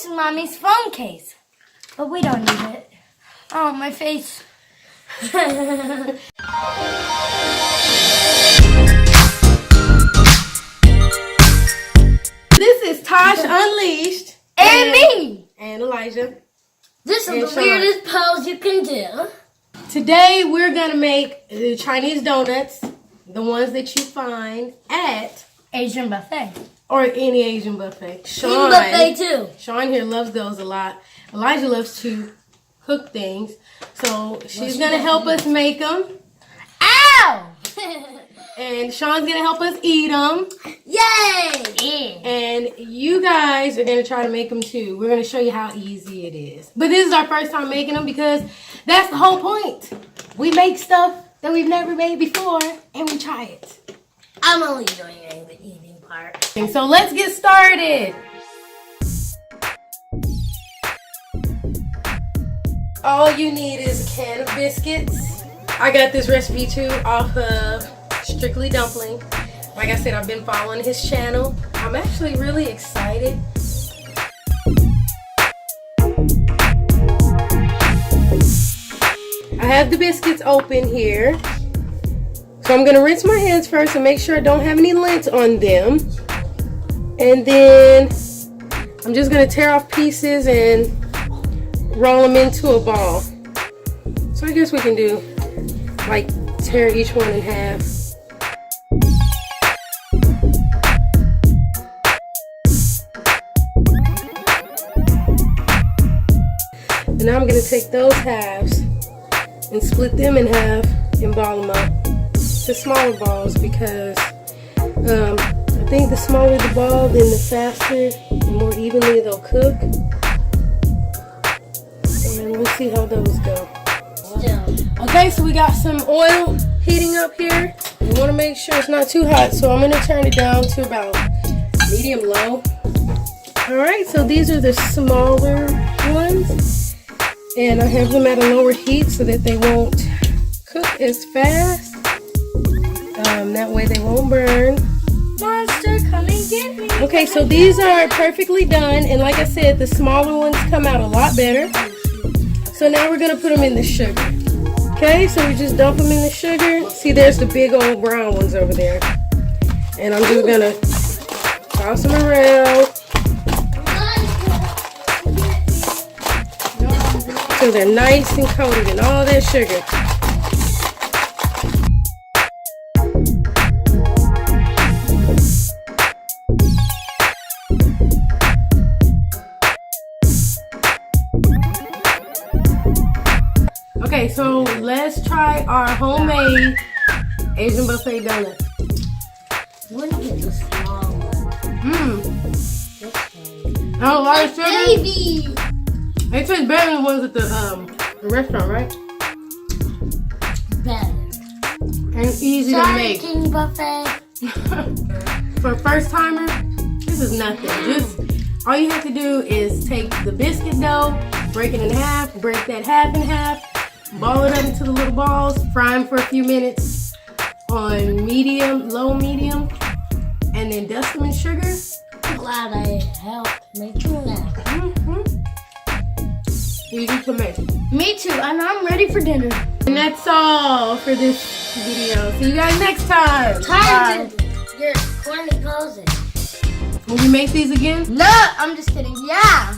in Mommy's phone case. But we don't need it. Oh, my face. This is Tosh Unleashed. And me. And Elijah. This is the weirdest pose you can do. Today we're going to make the Chinese donuts. The ones that you find at Asian buffet. Or any Asian buffet. Asian buffet too. Sean here loves those a lot. Elijah loves to cook things. So she's going to help us make them. Ow! And Sean's going to help us eat them. Yay! And you guys are going to try to make them too. We're going to show you how easy it is. But this is our first time making them because that's the whole point. We make stuff that we've never made before and we try it. I'm only enjoying the eating part. And so let's get started. All you need is a can of biscuits. I got this recipe too off of Strictly Dumpling. Like I said, I've been following his channel. I'm actually really excited. I have the biscuits open here. So I'm going to rinse my hands first and make sure I don't have any lint on them. And then I'm just going to tear off pieces and roll them into a ball. So I guess we can do like tear each one in half. And now I'm going to take those halves and split them in half and ball them up to smaller balls because I think the smaller the ball, then the faster and more evenly they'll cook. And we'll see how those go. Okay, so we got some oil heating up here. We want to make sure it's not too hot, so I'm going to turn it down to about medium low. Alright, so these are the smaller ones. And I have them at a lower heat so that they won't cook as fast. That way they won't burn. Monster, come and get me. Okay, so these are perfectly done. And like I said, the smaller ones come out a lot better. So now we're going to put them in the sugar. Okay, so we just dump them in the sugar. See, there's the big old brown ones over there. And I'm just going to toss them around. So they're nice and coated in all that sugar. Okay, so let's try our homemade Asian buffet donut. Let me get the small one. I don't like sugar. Baby! They taste better than the ones at the restaurant, right? Better. And easy to make. King buffet. For a first timer, this is nothing. Just all you have to do is take the biscuit dough, break it in half, break that half in half, ball it up into the little balls, fry them for a few minutes on medium, low medium, and then dust them in sugar. I'm glad I helped make you that. Easy to make. Me too, and I'm ready for dinner. And that's all for this video. See you guys next time. Time to your corny poses. Will we make these again? No, I'm just kidding. Yeah.